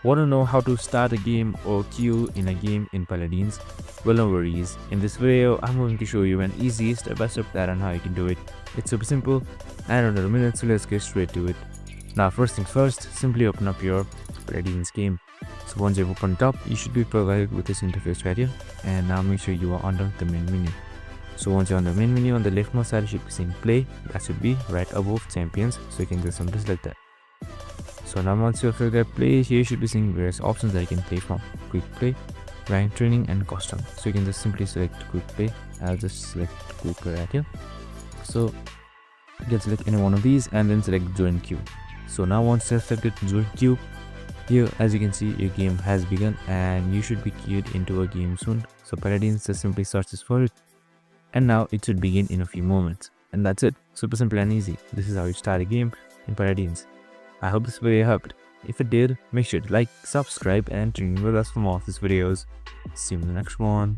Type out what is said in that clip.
Want to know how to start a game or queue in a game in Paladins? Well, no worries. In this video, I'm going to show you an easy step-by-step plan on how you can do it. It's super simple and under a minute, so let's get straight to it. Now, first things first, simply open up your Paladins game. So once you've opened up, you should be provided with this interface right here. And now make sure you are under the main menu. So once you're on the main menu, on the leftmost side, you should be seeing play. That should be right above champions. So you can just simply select that. So now once you have that play, here you should be seeing various options that you can play from: quick play, rank training, and custom. So you can just simply select quick play. I'll just select quick play right here. So you can select any one of these and then select join queue. So now once you have selected join queue, here as you can see your game has begun and you should be queued into a game soon. So Paladins just simply searches for it and now it should begin in a few moments. And that's it. Super simple and easy. This is how you start a game in Paladins. I hope this video helped. If it did, make sure to like, subscribe, and tune in with us for more of these videos. See you in the next one.